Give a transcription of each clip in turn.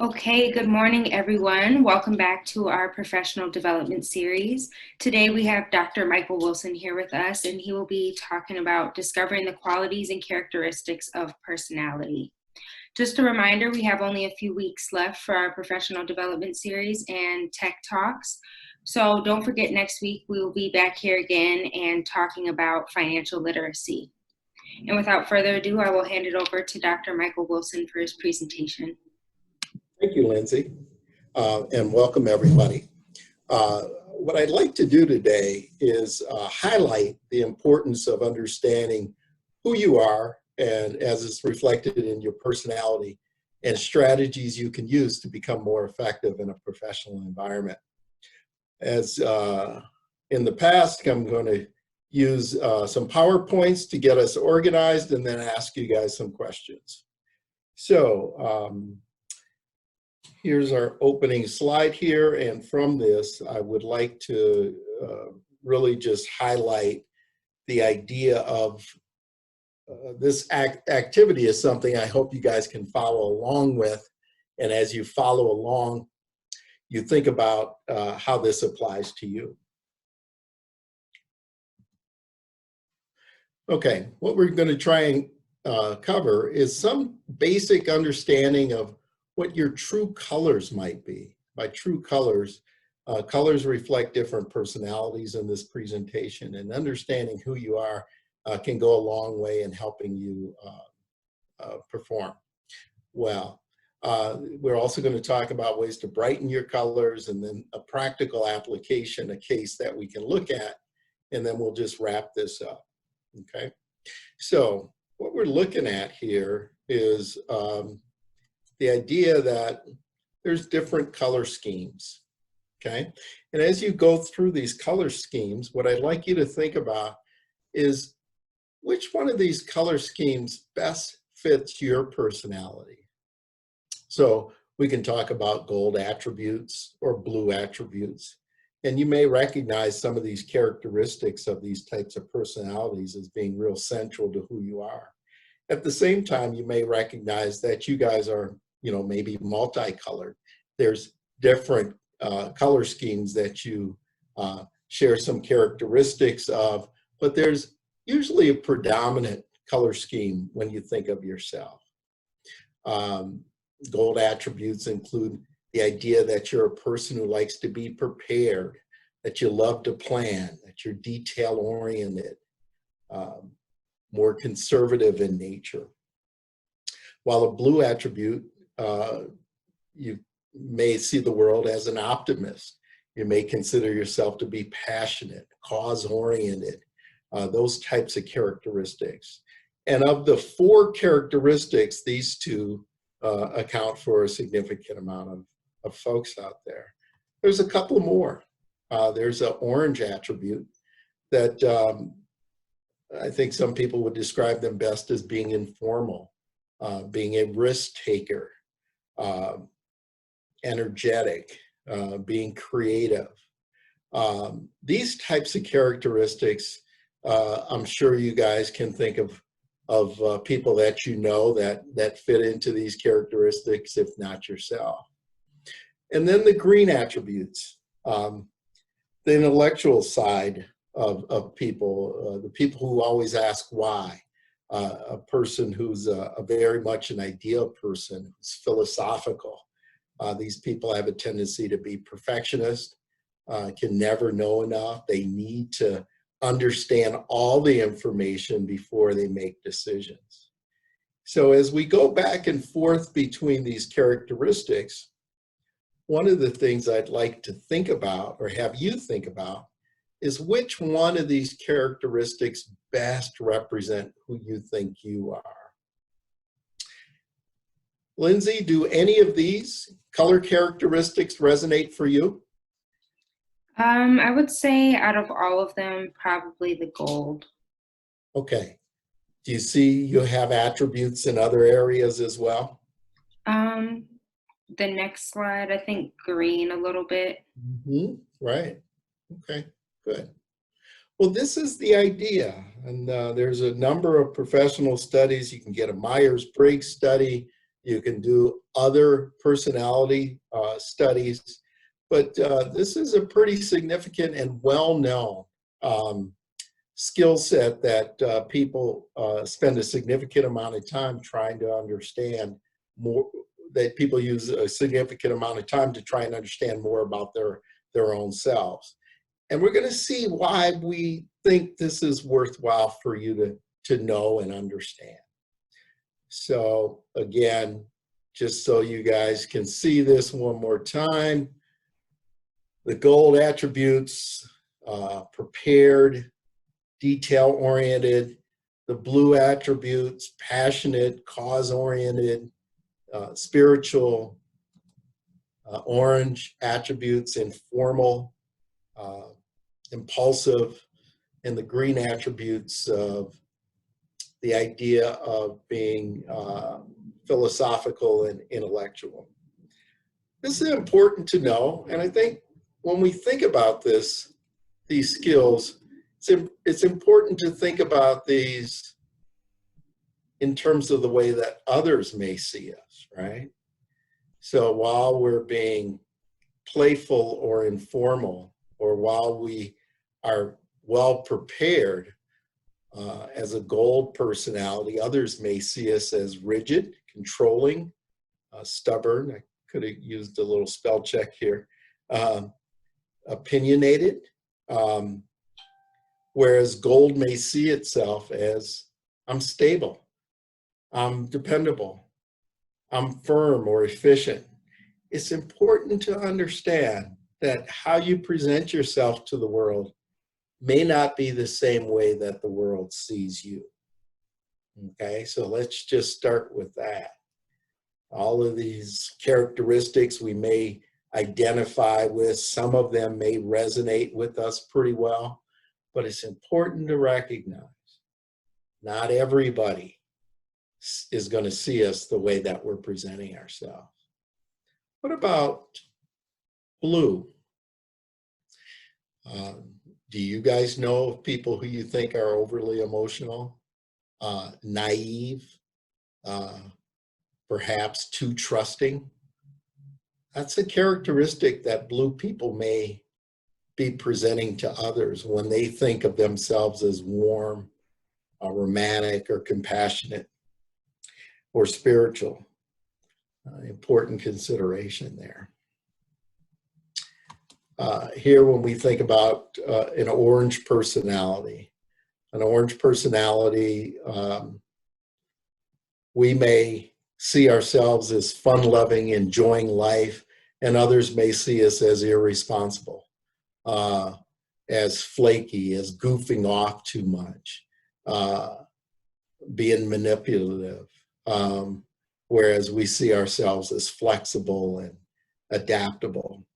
Okay, good morning, everyone. Welcome back to our professional development series. Today we have Dr. Michael Wilson here with us, and he will be talking about discovering the qualities and characteristics of personality. Just a reminder, we have only a few weeks left for our professional development series and tech talks. So don't forget, next week we will be back here again and talking about financial literacy. And without further ado, I will hand it over to Dr. Michael Wilson for his presentation. Thank you, Lindsay, and welcome everybody. What I'd like to do today is highlight the importance of understanding who you are and as it's reflected in your personality and strategies you can use to become more effective in a professional environment. As in the past, I'm going to use some PowerPoints to get us organized and then ask you guys some questions. So, here's our opening slide here, and from this, I would like to really just highlight the idea of this activity is something I hope you guys can follow along with, and as you follow along, you think about how this applies to you. Okay, what we're going to try and cover is some basic understanding of what your true colors might be. By true colors, colors reflect different personalities in this presentation, and understanding who you are can go a long way in helping you perform well. We're also going to talk about ways to brighten your colors, and then a practical application, a case that we can look at, and then we'll just wrap this up. Okay, so what we're looking at here is the idea that there's different color schemes, okay? And as you go through these color schemes, what I'd like you to think about is which one of these color schemes best fits your personality. So we can talk about gold attributes or blue attributes, and you may recognize some of these characteristics of these types of personalities as being real central to who you are. At the same time, you may recognize that you guys are, maybe multicolored. There's different color schemes that you share some characteristics of, but there's usually a predominant color scheme when you think of yourself. Gold attributes include the idea that you're a person who likes to be prepared, that you love to plan, that you're detail-oriented, more conservative in nature. While a blue attribute, you may see the world as an optimist. You may consider yourself to be passionate, cause-oriented, those types of characteristics. And of the four characteristics, these two account for a significant amount of folks out there. There's a couple more. There's an orange attribute that I think some people would describe them best as being informal, being a risk taker, energetic, being creative. These types of characteristics, I'm sure you guys can think of people that you know that fit into these characteristics, if not yourself. And then the green attributes, the intellectual side of people, the people who always ask why. A person who's a very much an idea person, who's philosophical. These people have a tendency to be perfectionist, can never know enough. They need to understand all the information before they make decisions. So as we go back and forth between these characteristics, one of the things I'd like to think about, or have you think about, is which one of these characteristics best represent who you think you are. Lindsay, do any of these color characteristics resonate for you? I would say out of all of them, probably the gold. Okay. Do you see you have attributes in other areas as well? The next slide, I think green a little bit. Mm-hmm. Right. Okay, good. Well, this is the idea, and there's a number of professional studies. You can get a Myers-Briggs study You can do other personality studies, but this is a pretty significant and well-known skill set that people spend a significant amount of time trying to understand more, that people use a significant amount of time to try and understand more about their own selves. And we're going to see why we think this is worthwhile for you to know and understand. So again, just so you guys can see this one more time, the gold attributes, prepared, detail-oriented, the blue attributes, passionate, cause-oriented, spiritual, orange attributes, informal, impulsive, and the green attributes of the idea of being philosophical and intellectual. This is important to know, and I think when we think about these skills, it's important to think about these in terms of the way that others may see us, right? So while we're being playful or informal, or while we are well prepared as a gold personality, others may see us as rigid, controlling, stubborn. I could have used a little spell check here. Opinionated, whereas gold may see itself as I'm stable, I'm dependable, I'm firm or efficient. It's important to understand that how you present yourself to the world may not be the same way that the world sees you. Okay, so let's just start with that. All of these characteristics we may identify with, some of them may resonate with us pretty well, but it's important to recognize not everybody is going to see us the way that we're presenting ourselves. What about blue? Do you guys know of people who you think are overly emotional, naive, perhaps too trusting? That's a characteristic that blue people may be presenting to others when they think of themselves as warm, romantic, or compassionate, or spiritual. Important consideration there. Here, when we think about an orange personality, we may see ourselves as fun-loving, enjoying life, and others may see us as irresponsible, as flaky, as goofing off too much, being manipulative, whereas we see ourselves as flexible and adaptable.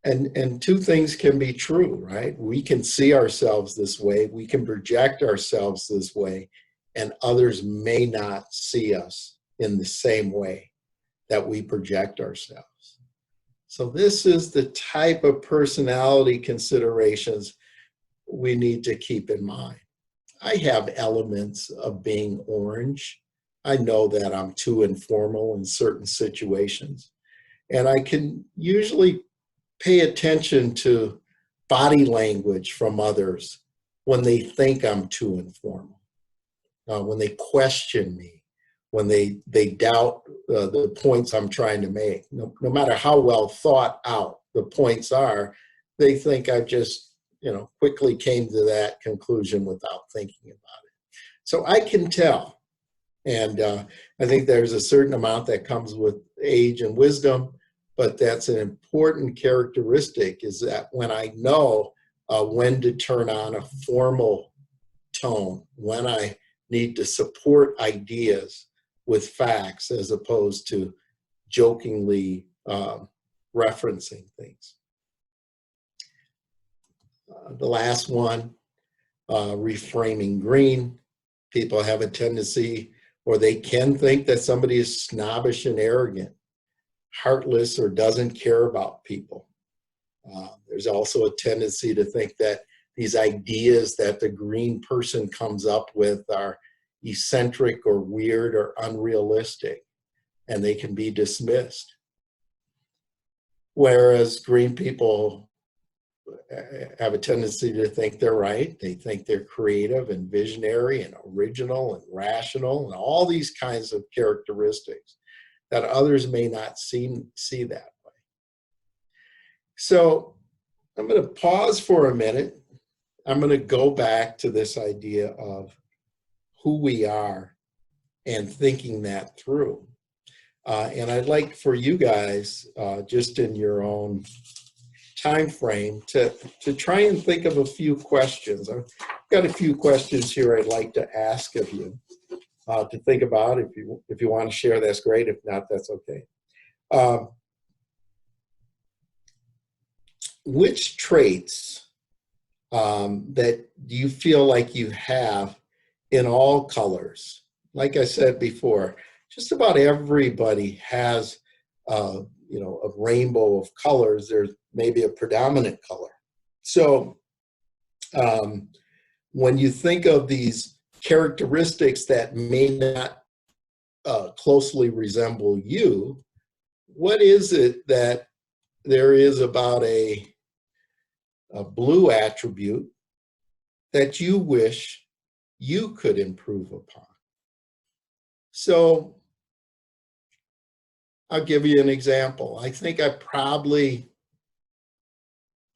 And two things can be true, right? We can see ourselves this way, we can project ourselves this way, and others may not see us in the same way that we project ourselves. So this is the type of personality considerations we need to keep in mind. I have elements of being orange. I know that I'm too informal in certain situations, and I can usually pay attention to body language from others when they think I'm too informal, when they question me, when they doubt the points I'm trying to make. No matter how well thought out the points are, they think I just, quickly came to that conclusion without thinking about it. So I can tell. And I think there's a certain amount that comes with age and wisdom, but that's an important characteristic, is that when I know when to turn on a formal tone, when I need to support ideas with facts as opposed to jokingly referencing things. The last one, reframing green. People have a tendency, or they can think, that somebody is snobbish and arrogant, heartless, or doesn't care about people. There's also a tendency to think that these ideas that the green person comes up with are eccentric or weird or unrealistic. and they can be dismissed. Whereas green people have a tendency to think they're right. They think they're creative and visionary and original and rational and all these kinds of characteristics that others may not see that way. So I'm going to pause for a minute. I'm going to go back to this idea of who we are and thinking that through. And I'd like for you guys, just in your own time frame, to try and think of a few questions. I've got a few questions here I'd like to ask of you to think about. If you want to share, that's great. If not, that's okay. Which traits that do you feel like you have in all colors? Like I said before, just about everybody has a rainbow of colors. There's maybe a predominant color. So when you think of these characteristics that may not closely resemble you, what is it that there is about a blue attribute that you wish you could improve upon? So I'll give you an example. I think I probably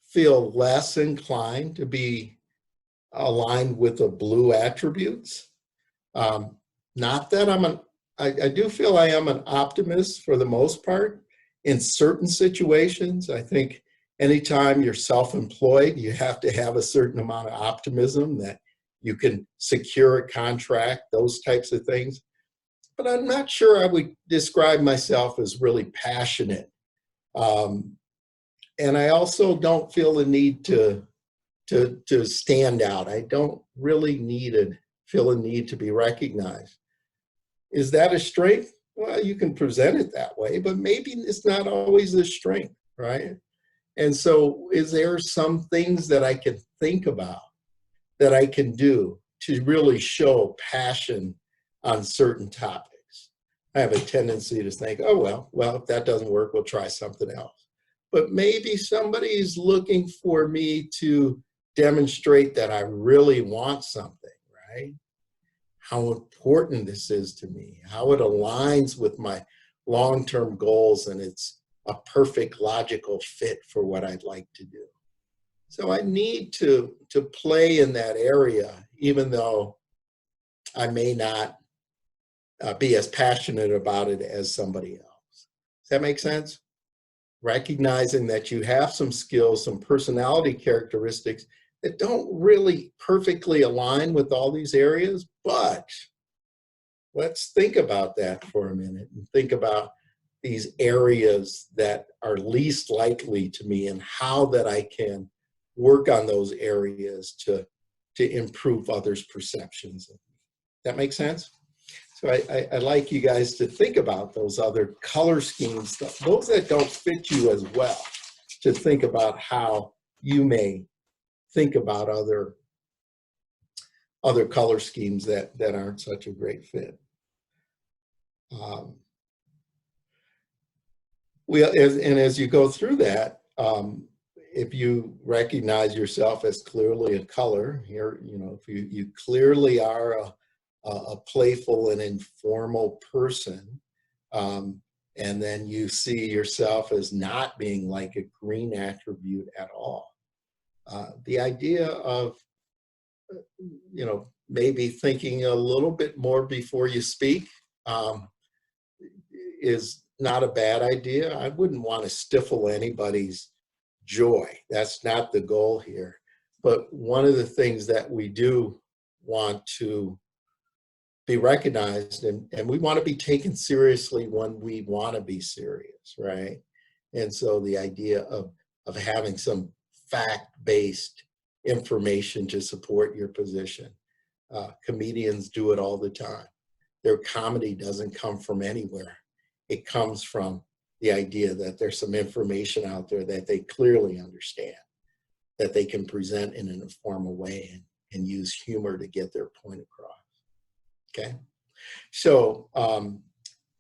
feel less inclined to be aligned with the blue attributes. Not that I do feel I am an optimist for the most part in certain situations. I think anytime you're self-employed, you have to have a certain amount of optimism that you can secure a contract, those types of things. But I'm not sure I would describe myself as really passionate. And I also don't feel the need to stand out. I don't really feel a need to be recognized. Is that a strength? Well, you can present it that way, but maybe it's not always a strength, right? And so is there some things that I can think about that I can do to really show passion on certain topics? I have a tendency to think, oh, well, if that doesn't work, we'll try something else. But maybe somebody's looking for me to demonstrate that I really want something, right? How important this is to me, how it aligns with my long-term goals, and it's a perfect logical fit for what I'd like to do. So I need to play in that area, even though I may not be as passionate about it as somebody else. Does that make sense? Recognizing that you have some skills, some personality characteristics that don't really perfectly align with all these areas, but let's think about that for a minute and think about these areas that are least likely to me and how that I can work on those areas to improve others' perceptions of me. That makes sense? So I'd like you guys to think about those other color schemes, those that don't fit you as well, to think about how you may think about other color schemes that aren't such a great fit. As you go through that, if you recognize yourself as clearly a color, if you clearly are a playful and informal person, and then you see yourself as not being like a green attribute at all. The idea of, maybe thinking a little bit more before you speak is not a bad idea. I wouldn't want to stifle anybody's joy. That's not the goal here. But one of the things that we do want to be recognized, and we want to be taken seriously when we want to be serious, right? And so the idea of having some fact-based information to support your position. Comedians do it all the time. Their comedy doesn't come from anywhere. It comes from the idea that there's some information out there that they clearly understand, that they can present in an informal way and use humor to get their point across. Okay, so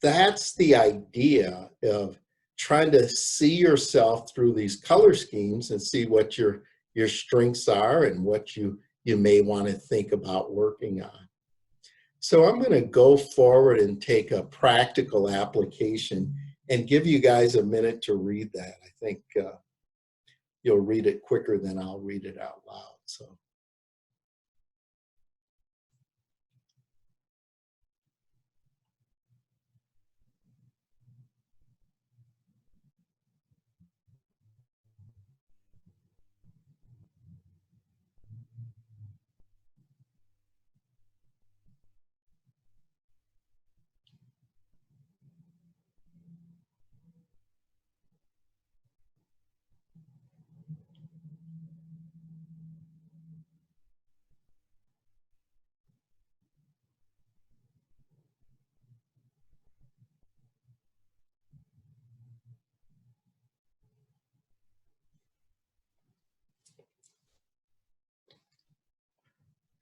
that's the idea of trying to see yourself through these color schemes and see what your strengths are and what you may want to think about working on. So I'm going to go forward and take a practical application and give you guys a minute to read that. I think you'll read it quicker than I'll read it out loud. So.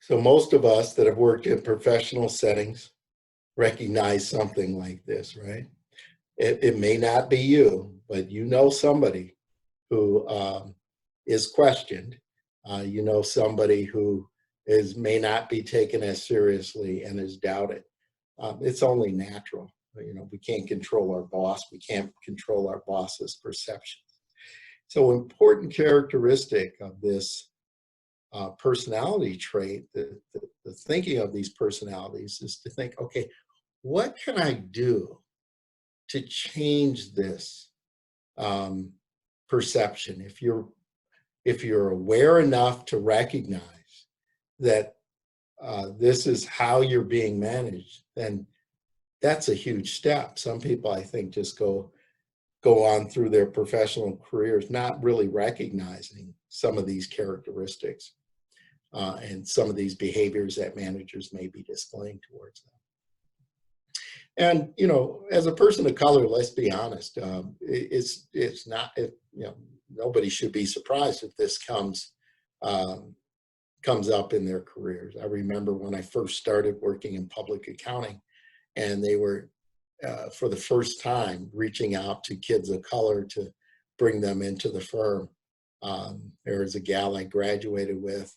So most of us that have worked in professional settings recognize something like this, right? It may not be you, but you know somebody who is questioned. You know somebody who may not be taken as seriously and is doubted. It's only natural. You know, we can't control our boss. We can't control our boss's perceptions. So important characteristic of this personality trait, the thinking of these personalities is to think, okay, what can I do to change this perception? If you're aware enough to recognize that this is how you're being managed, then that's a huge step. Some people, I think, just go on through their professional careers not really recognizing some of these characteristics and some of these behaviors that managers may be displaying towards them. And, you know, as a person of color, let's be honest, it's not, you know, nobody should be surprised if this comes up in their careers. I remember when I first started working in public accounting, and they were, for the first time, reaching out to kids of color to bring them into the firm. There was a gal I graduated with,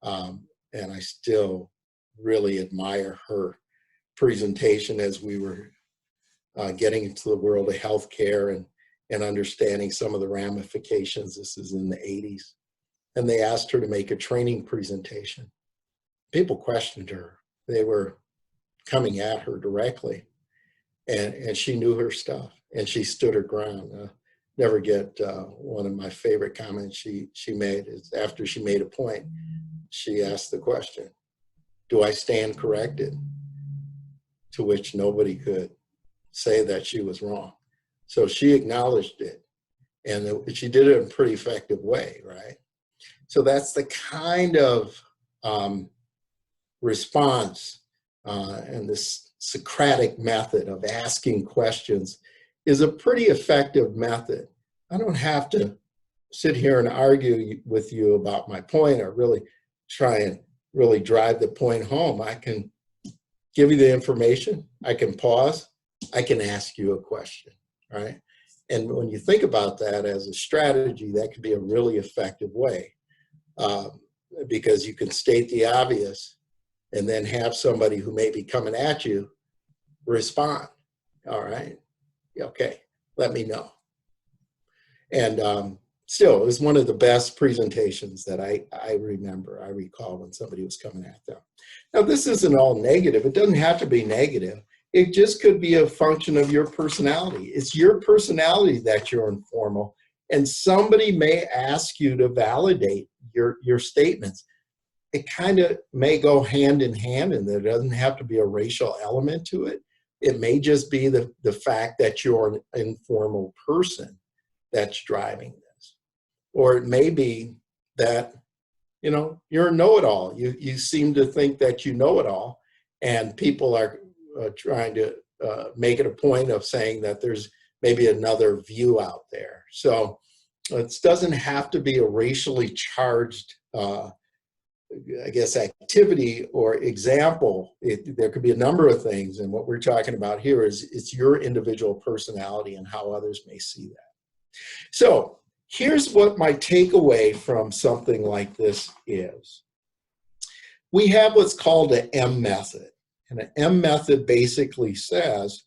and I still really admire her presentation as we were getting into the world of healthcare and understanding some of the ramifications. This is in the 80s. And they asked her to make a training presentation. People questioned her. They were coming at her directly. And she knew her stuff, and she stood her ground. Never get one of my favorite comments she made is after she made a point, she asked the question, do I stand corrected? To which nobody could say that she was wrong. So she acknowledged it, and she did it in a pretty effective way, right? So that's the kind of response and this Socratic method of asking questions is a pretty effective method. I don't have to sit here and argue with you about my point or really try and really drive the point home. I can give you the information, I can pause, I can ask you a question, right? And when you think about that as a strategy, that can be a really effective way because you can state the obvious and then have somebody who may be coming at you respond. All right, okay, let me know. And still, it was one of the best presentations that I recall when somebody was coming at them. Now, this isn't all negative. It doesn't have to be negative. It just could be a function of your personality. It's your personality that you're informal, and somebody may ask you to validate your statements. It kind of may go hand in hand, and there doesn't have to be a racial element to it. It may just be the fact that you're an informal person that's driving this. Or it may be that, you know, you're a know-it-all. You seem to think that you know it all, and people are trying to make it a point of saying that there's maybe another view out there. So it doesn't have to be a racially charged I guess, activity or example. There could be a number of things, and what we're talking about here is it's your individual personality and how others may see that. So here's what my takeaway from something like this is. We have what's called an M method, and an M method basically says,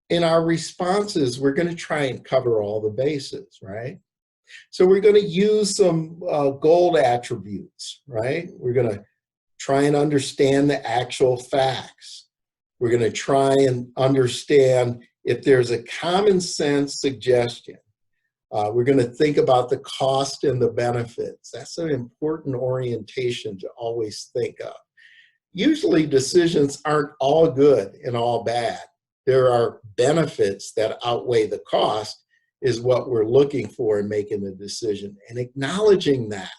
in our responses, we're going to try and cover all the bases, right? So we're going to use some gold attributes, right? We're going to try and understand the actual facts. We're going to try and understand if there's a common sense suggestion. We're going to think about the cost and the benefits. That's an important orientation to always think of. Usually decisions aren't all good and all bad. There are benefits that outweigh the cost is what we're looking for in making the decision, and acknowledging that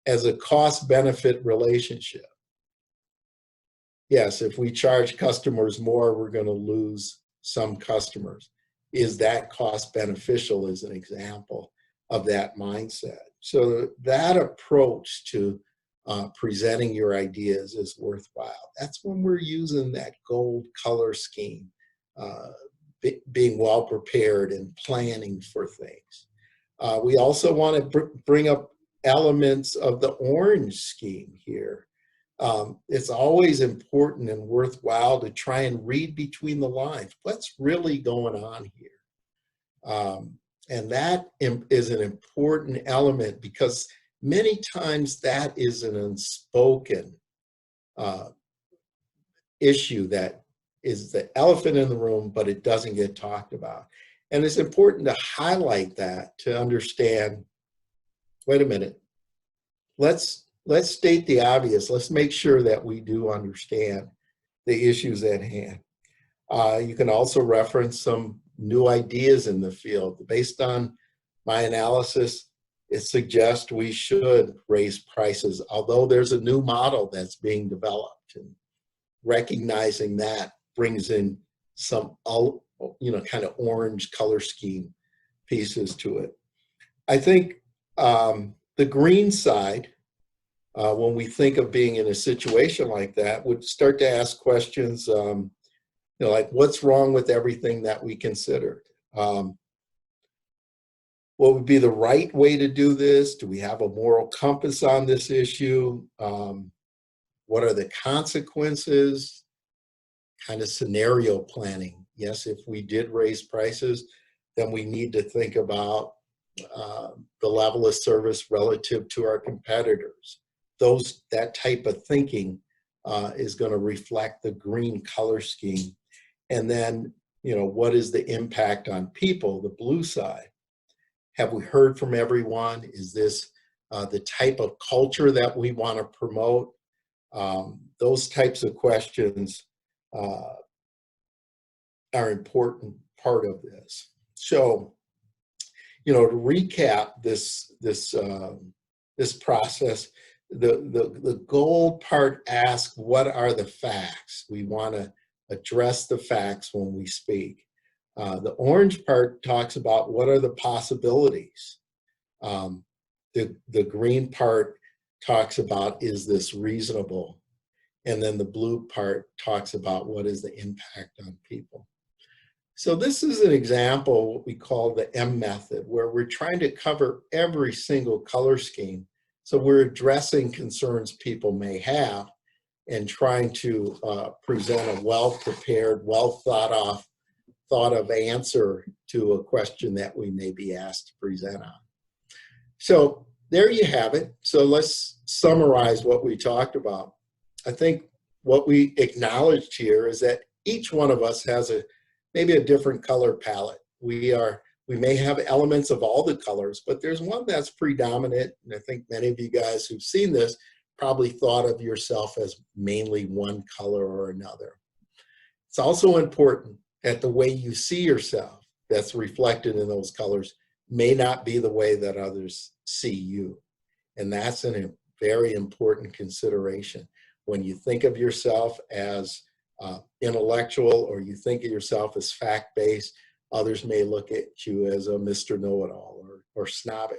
as a cost-benefit relationship. Yes, if we charge customers more, we're going to lose some customers. Is that cost beneficial is an example of that mindset. So that approach to presenting your ideas is worthwhile. That's when we're using that gold color scheme, being well prepared and planning for things. We also want to bring up elements of the orange scheme here. It's always important and worthwhile to try and read between the lines. What's really going on here? And that is an important element because many times that is an unspoken issue that is the elephant in the room, but it doesn't get talked about. And it's important to highlight that to understand, wait a minute, let's state the obvious. Let's make sure that we do understand the issues at hand. You can also reference some new ideas in the field. Based on my analysis, it suggests we should raise prices, although there's a new model that's being developed. And recognizing that brings in some, kind of orange color scheme pieces to it. I think the green side, when we think of being in a situation like that, would start to ask questions, like what's wrong with everything that we considered? What would be the right way to do this? Do we have a moral compass on this issue? What are the consequences? Kind of scenario planning. Yes, if we did raise prices, then we need to think about the level of service relative to our competitors. That type of thinking is going to reflect the green color scheme. And then, what is the impact on people, the blue side? Have we heard from everyone? Is this the type of culture that we want to promote? Those types of questions are an important part of this. So, to recap this process, the gold part asks, what are the facts? We want to address the facts when we speak. The orange part talks about what are the possibilities. The green part talks about, is this reasonable? And then the blue part talks about what is the impact on people. So this is an example, what we call the M method, where we're trying to cover every single color scheme. So we're addressing concerns people may have and trying to present a well-prepared, well-thought of answer to a question that we may be asked to present on. So there you have it. So let's summarize what we talked about. I think what we acknowledged here is that each one of us has maybe a different color palette. We may have elements of all the colors, but there's one that's predominant, and I think many of you guys who've seen this probably thought of yourself as mainly one color or another. It's also important that the way you see yourself that's reflected in those colors may not be the way that others see you. And that's a very important consideration. When you think of yourself as intellectual, or you think of yourself as fact-based, others may look at you as a Mr. Know-it-all or snobbish.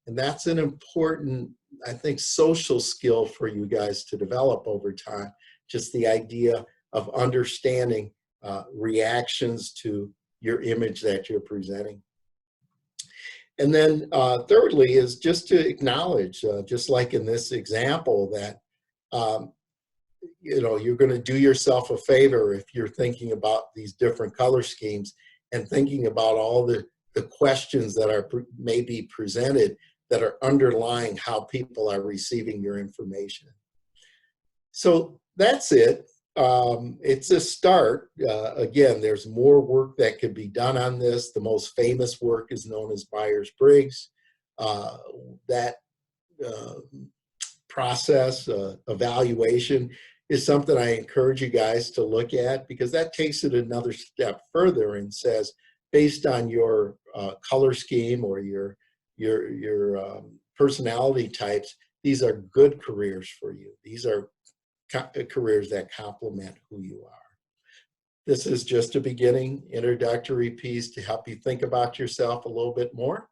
And that's an important, I think, social skill for you guys to develop over time. Just the idea of understanding reactions to your image that you're presenting. And then thirdly is just to acknowledge, just like in this example, that you're going to do yourself a favor if you're thinking about these different color schemes and thinking about all the questions that are may be presented that are underlying how people are receiving your information. So that's it. It's a start. Again, there's more work that could be done on this. The most famous work is known as Myers-Briggs. That process, evaluation, is something I encourage you guys to look at, because that takes it another step further and says, based on your color scheme or your personality types, these are good careers for you. These are careers that complement who you are. This is just a beginning, introductory piece to help you think about yourself a little bit more.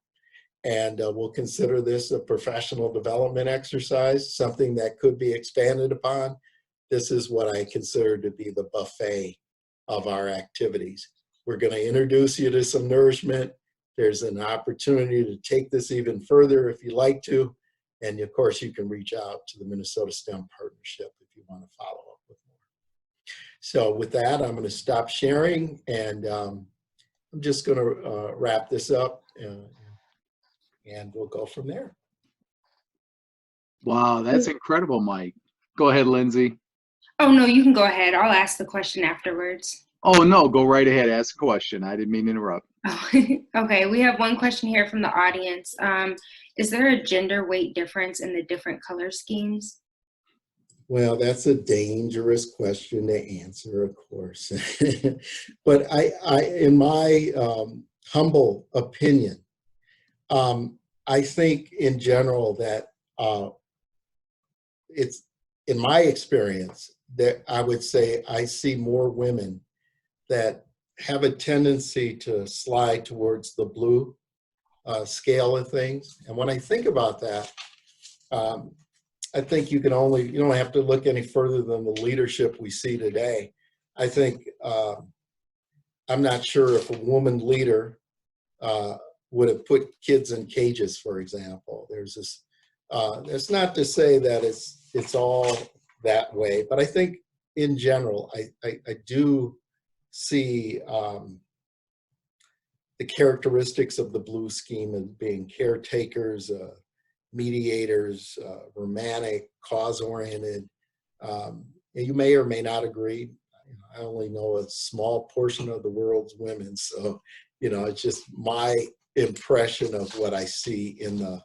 And we'll consider this a professional development exercise, something that could be expanded upon. This is what I consider to be the buffet of our activities. We're going to introduce you to some nourishment. There's an opportunity to take this even further if you like to. And of course, you can reach out to the Minnesota STEM Partnership if you want to follow up with more. So with that, I'm going to stop sharing, and I'm just going to wrap this up, and we'll go from there. Wow, that's incredible, Mike. Go ahead, Lindsay. Oh, no, you can go ahead. I'll ask the question afterwards. Oh, no, go right ahead. Ask a question. I didn't mean to interrupt. Oh, okay, we have one question here from the audience. Is there a gender weight difference in the different color schemes? Well, that's a dangerous question to answer, of course. But in my humble opinion, I think in general that it's, in my experience, that I would say I see more women that have a tendency to slide towards the blue scale of things. And when I think about that, I think you don't have to look any further than the leadership we see today. I think, I'm not sure if a woman leader would have put kids in cages, for example. There's this, it's not to say that it's all that way, but I think in general, I do see the characteristics of the blue scheme as being caretakers, mediators, romantic, cause-oriented. You may or may not agree. I only know a small portion of the world's women, so it's just my impression of what I see in the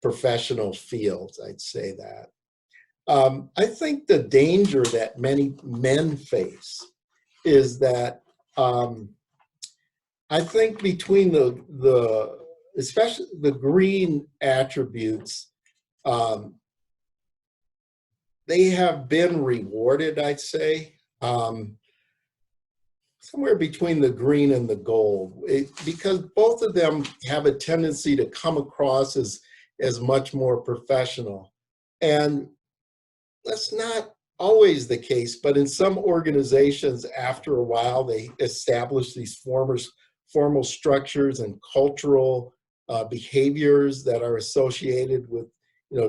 professional fields. I'd say that. I think the danger that many men face is that I think between especially the green attributes, they have been rewarded, I'd say, somewhere between the green and the gold, because both of them have a tendency to come across as much more professional. And that's not always the case, but in some organizations, after a while, they establish these formal structures and cultural behaviors that are associated with,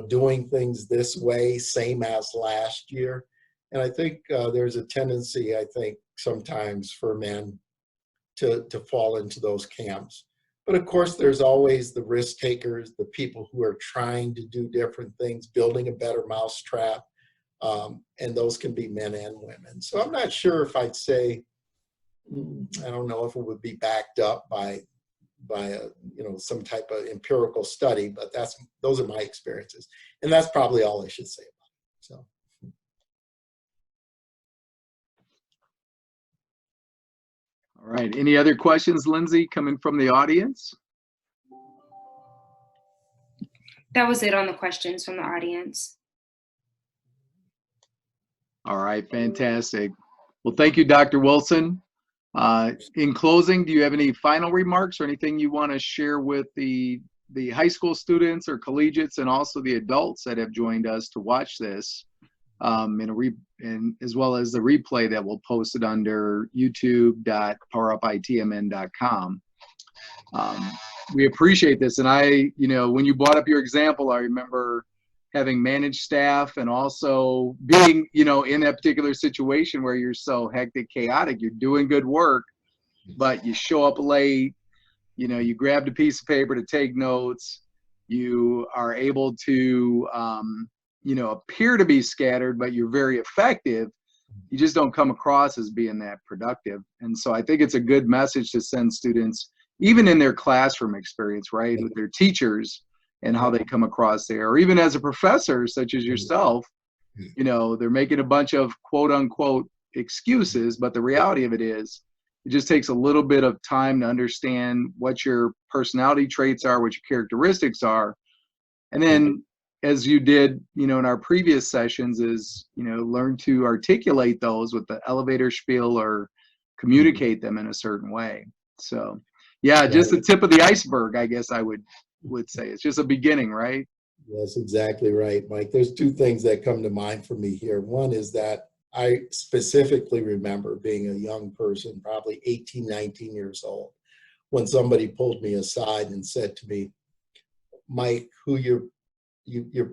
doing things this way, same as last year. And I think there's a tendency, sometimes for men to fall into those camps. But of course, there's always the risk takers, the people who are trying to do different things, building a better mousetrap, and those can be men and women. So I'm not sure if I'd say, I don't know if it would be backed up by some type of empirical study, but those are my experiences, and that's probably all I should say about it. So. All right. Any other questions, Lindsay, coming from the audience? That was it on the questions from the audience. All right. Fantastic. Well, thank you, Dr. Wilson. In closing, do you have any final remarks or anything you want to share with the the high school students or collegiates and also the adults that have joined us to watch this, and as well as the replay that we'll post it under youtube.powerupitmn.com. We appreciate this. And when you brought up your example, I remember having managed staff and also being, in that particular situation where you're so hectic, chaotic, you're doing good work, but you show up late, you grabbed a piece of paper to take notes, you are able to, appear to be scattered, but you're very effective. You just don't come across as being that productive. And so I think it's a good message to send students, even in their classroom experience, right, with their teachers and how they come across there, or even as a professor such as yourself, they're making a bunch of quote unquote excuses, but the reality of it is it just takes a little bit of time to understand what your personality traits are, what your characteristics are. And then as you did, in our previous sessions is, learn to articulate those with the elevator spiel or communicate them in a certain way. So yeah, just the tip of the iceberg, I guess I would say. It's just a beginning, right? That's exactly right, Mike. There's two things that come to mind for me here. One is that I specifically remember being a young person, probably 18, 19 years old, when somebody pulled me aside and said to me, Mike, you're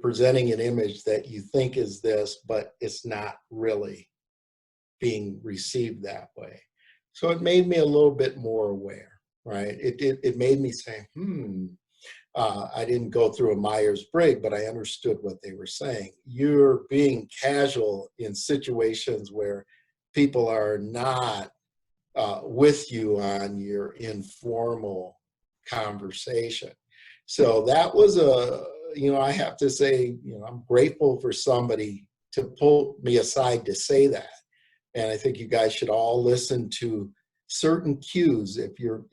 presenting an image that you think is this, but it's not really being received that way. So it made me a little bit more aware, right? It made me say, I didn't go through a Myers-Briggs, but I understood what they were saying. You're being casual in situations where people are not with you on your informal conversation. So that was I have to say, I'm grateful for somebody to pull me aside to say that. And I think you guys should all listen to certain cues. If you're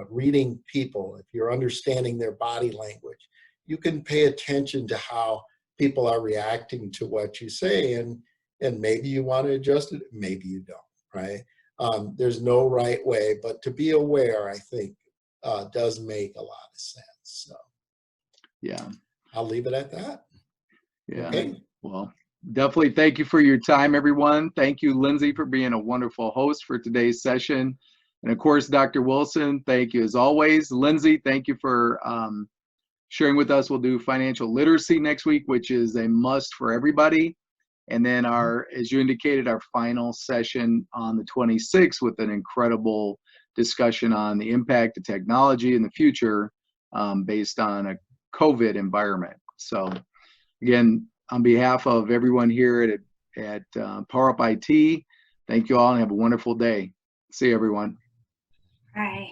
reading people, if you're understanding their body language, you can pay attention to how people are reacting to what you say, and maybe you want to adjust it, maybe you don't, right? There's no right way, but to be aware, I think, does make a lot of sense. So yeah, I'll leave it at that. Yeah. Okay. Well, definitely thank you for your time, everyone. Thank you, Lindsay, for being a wonderful host for today's session. And of course, Dr. Wilson, thank you as always. Lindsay, thank you for sharing with us. We'll do financial literacy next week, which is a must for everybody. And then as you indicated, our final session on the 26th with an incredible discussion on the impact of technology in the future based on a COVID environment. So again, on behalf of everyone here at PowerUp IT, thank you all and have a wonderful day. See you, everyone. Bye.